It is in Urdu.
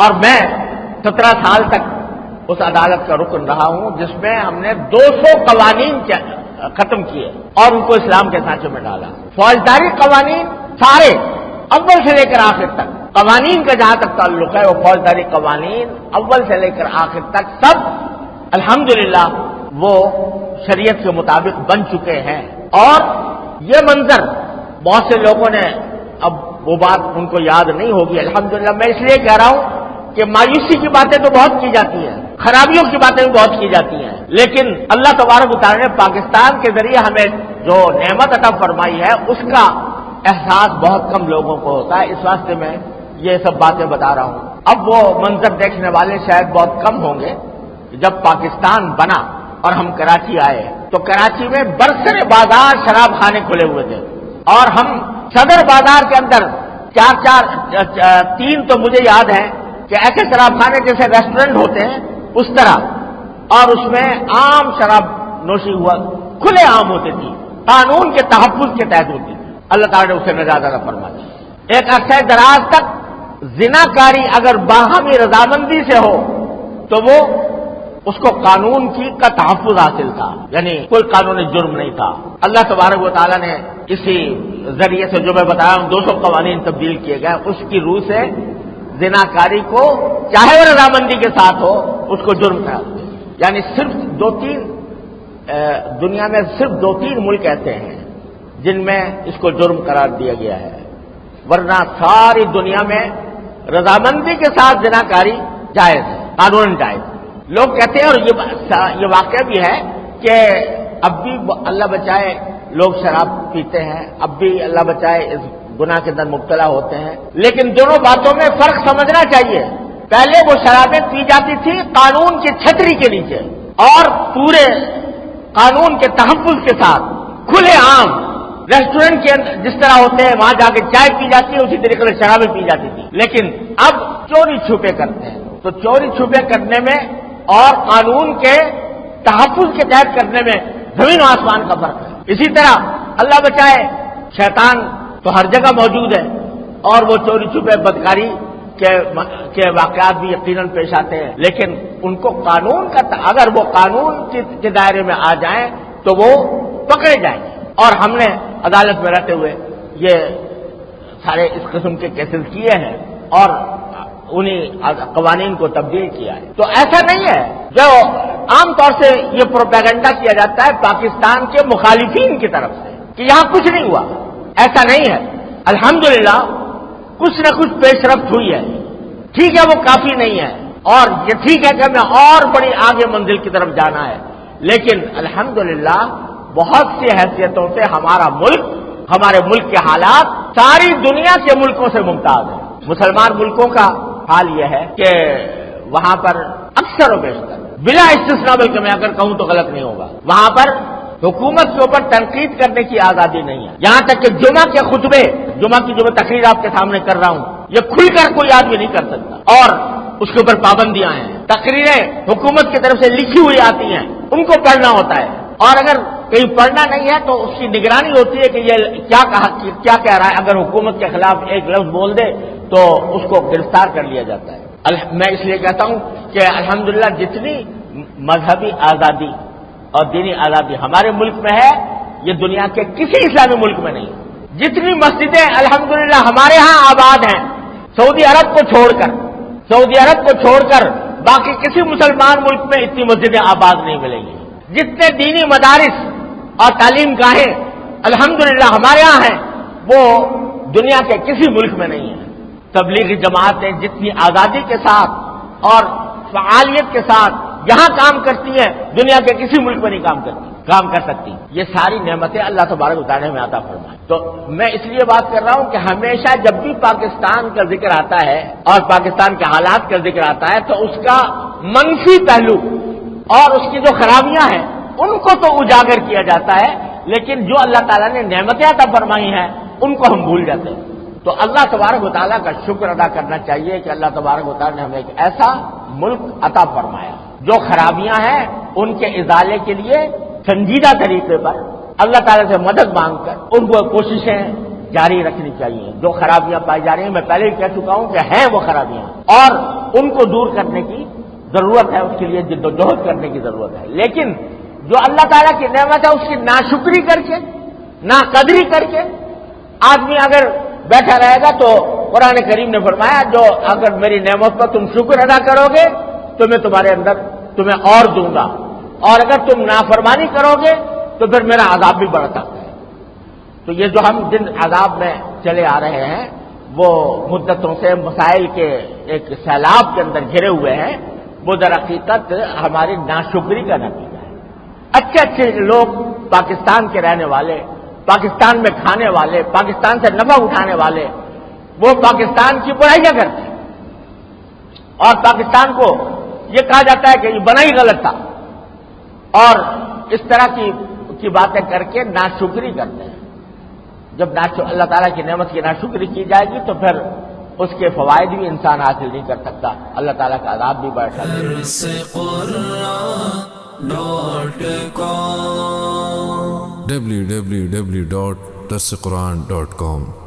اور میں 17 سال تک اس عدالت کا رکن رہا ہوں جس میں ہم نے 200 قوانین ختم کیے اور ان کو اسلام کے سانچے میں ڈالا. فوجداری قوانین سارے اول سے لے کر آخر تک، قوانین کا جہاں تک تعلق ہے وہ فوجداری قوانین اول سے لے کر آخر تک سب الحمدللہ وہ شریعت کے مطابق بن چکے ہیں. اور یہ منظر بہت سے لوگوں نے، اب وہ بات ان کو یاد نہیں ہوگی الحمدللہ، میں اس لیے کہہ رہا ہوں کہ مایوسی کی باتیں تو بہت کی جاتی ہیں، خرابیوں کی باتیں بھی بہت کی جاتی ہیں، لیکن اللہ تبارک و تعالی نے پاکستان کے ذریعے ہمیں جو نعمت عطا فرمائی ہے اس کا احساس بہت کم لوگوں کو ہوتا ہے. اس واسطے میں یہ سب باتیں بتا رہا ہوں. اب وہ منظر دیکھنے والے شاید بہت کم ہوں گے. جب پاکستان بنا اور ہم کراچی آئے تو کراچی میں برسر بازار شراب خانے کھلے ہوئے تھے، اور ہم صدر بازار کے اندر تین تو مجھے یاد ہے کہ ایسے شراب خانے جیسے ریسٹورنٹ ہوتے ہیں اس طرح، اور اس میں عام شراب نوشی ہوا کھلے عام ہوتی تھی، قانون کے تحفظ کے تحت ہوتی تھی. اللہ تعالیٰ نے اسے نجات عطا فرمایا. ایک عرصہ دراز تک زناکاری اگر باہمی رضامندی سے ہو تو وہ اس کو قانون کا تحفظ حاصل تھا، یعنی کوئی قانونی جرم نہیں تھا. اللہ تبارک و تعالیٰ نے اسی ذریعے سے جو میں بتایا ہوں 200 قوانین تبدیل کیے گئے، اس کی روح سے زناکاری کو چاہے وہ رضامندی کے ساتھ ہو اس کو جرم قرار دیا. یعنی صرف دنیا میں صرف 2-3 ملک ایسے ہیں جن میں اس کو جرم قرار دیا گیا ہے، ورنہ ساری دنیا میں رضامندی کے ساتھ زناکاری جائز ہے، قانون جائز. لوگ کہتے ہیں، اور یہ واقعہ بھی ہے کہ اب بھی اللہ بچائے لوگ شراب پیتے ہیں، اب بھی اللہ بچائے اس گناہ کے اندر مبتلا ہوتے ہیں، لیکن دونوں باتوں میں فرق سمجھنا چاہیے. پہلے وہ شرابیں پی جاتی تھی قانون کی چھتری کے نیچے اور پورے قانون کے تحفظ کے ساتھ کھلے عام ریسٹورنٹ کے اندر جس طرح ہوتے ہیں وہاں جا کے چائے پی جاتی ہے، اسی طریقے سے شرابیں پی جاتی تھی. لیکن اب چوری چھپے کرتے ہیں، تو چوری چھپے کرنے میں اور قانون کے تحفظ کے تحت کرنے میں زمین و آسمان کا فرق ہے. اسی طرح اللہ بچائے شیطان تو ہر جگہ موجود ہے، اور وہ چوری چھپے بدکاری کے واقعات بھی یقیناً پیش آتے ہیں، لیکن ان کو قانون کا اگر وہ قانون کے دائرے میں آ جائیں تو وہ پکڑے جائیں گے. اور ہم نے عدالت میں رہتے ہوئے یہ سارے اس قسم کے کیسز کیے ہیں اور انہیں قوانین کو تبدیل کیا ہے. تو ایسا نہیں ہے جو عام طور سے یہ پروپیگنڈا کیا جاتا ہے پاکستان کے مخالفین کی طرف سے کہ یہاں کچھ نہیں ہوا، ایسا نہیں ہے. الحمدللہ کچھ نہ کچھ پیش رفت ہوئی ہے. ٹھیک ہے وہ کافی نہیں ہے، اور یہ ٹھیک ہے کہ ہمیں اور بڑی آگے منزل کی طرف جانا ہے، لیکن الحمدللہ بہت سی حیثیتوں سے ہمارے ملک کے حالات ساری دنیا کے ملکوں سے ممتاز ہیں. مسلمان ملکوں کا حال یہ ہے کہ وہاں پر اکثر و بیشتر بلا استثناء، بلکہ میں اگر کہوں تو غلط نہیں ہوگا، وہاں پر حکومت کے اوپر تنقید کرنے کی آزادی نہیں ہے. یہاں تک کہ جمعہ کی جو میں تقریر آپ کے سامنے کر رہا ہوں یہ کھل کر کوئی آدمی نہیں کر سکتا، اور اس کے اوپر پابندیاں ہیں. تقریریں حکومت کی طرف سے لکھی ہوئی آتی ہیں، ان کو پڑھنا ہوتا ہے، اور اگر کہیں پڑھنا نہیں ہے تو اس کی نگرانی ہوتی ہے کہ یہ کیا کہہ رہا ہے. اگر حکومت کے خلاف ایک لفظ بول دے تو اس کو گرفتار کر لیا جاتا ہے. میں اس لیے کہتا ہوں کہ الحمدللہ جتنی مذہبی آزادی اور دینی آزادی ہمارے ملک میں ہے یہ دنیا کے کسی اسلامی ملک میں نہیں. جتنی مسجدیں الحمدللہ ہمارے ہاں آباد ہیں، سعودی عرب کو چھوڑ کر باقی کسی مسلمان ملک میں اتنی مسجدیں آباد نہیں ملیں گی. جتنے دینی مدارس اور تعلیم گاہیں الحمدللہ ہمارے ہاں ہیں وہ دنیا کے کسی ملک میں نہیں ہیں. تبلیغی جماعتیں جتنی آزادی کے ساتھ اور فعالیت کے ساتھ یہاں کام کرتی ہیں دنیا کے کسی ملک میں نہیں کام کر سکتی. یہ ساری نعمتیں اللہ تبارک و تعالی میں عطا فرمائے. تو میں اس لیے بات کر رہا ہوں کہ ہمیشہ جب بھی پاکستان کا ذکر آتا ہے اور پاکستان کے حالات کا ذکر آتا ہے تو اس کا منفی پہلو اور اس کی جو خرابیاں ہیں ان کو تو اجاگر کیا جاتا ہے، لیکن جو اللہ تعالیٰ نے نعمتیں عطا فرمائی ہیں ان کو ہم بھول جاتے ہیں. تو اللہ تبارک و تعالیٰ کا شکر ادا کرنا چاہیے کہ اللہ تبارک و تعالیٰ نے ہمیں ایک ایسا ملک عطا فرمایا. جو خرابیاں ہیں ان کے ازالے کے لیے سنجیدہ طریقے پر اللہ تعالیٰ سے مدد مانگ کر ان کو کوششیں جاری رکھنی چاہیے. جو خرابیاں پائی جا رہی ہیں میں پہلے ہی کہہ چکا ہوں کہ ہیں وہ خرابیاں اور ان کو دور کرنے کی ضرورت ہے، اس کے لیے جد و جہد کرنے کی ضرورت ہے. لیکن جو اللہ تعالیٰ کی نعمت ہے اس کی ناشکری کر کے، ناقدری کر کے آدمی اگر بیٹھا رہے گا تو قرآن کریم نے فرمایا جو اگر میری نعمت پر تم شکر ادا کرو گے تو میں تمہارے اندر تمہیں اور دوں گا، اور اگر تم نافرمانی کرو گے تو پھر میرا عذاب بھی بڑھ سکتا ہے. تو یہ جو ہم جن عذاب میں چلے آ رہے ہیں وہ مدتوں سے مسائل کے ایک سیلاب کے اندر گھرے ہوئے ہیں، وہ در حقیقت ہماری ناشکری کا نتیجہ ہے. اچھے اچھے لوگ پاکستان کے رہنے والے، پاکستان میں کھانے والے، پاکستان سے نفع اٹھانے والے، وہ پاکستان کی برائیاں کرتے ہیں اور پاکستان کو یہ کہا جاتا ہے کہ یہ بنا ہی غلط تھا، اور اس طرح کی باتیں کر کے ناشکری کرتے ہیں. جب اللہ تعالیٰ کی نعمت کی ناشکری کی جائے گی تو پھر اس کے فوائد بھی انسان حاصل نہیں کر سکتا، اللہ تعالیٰ کا عذاب بھی بڑھ سکتا ہے. www.darsequran.com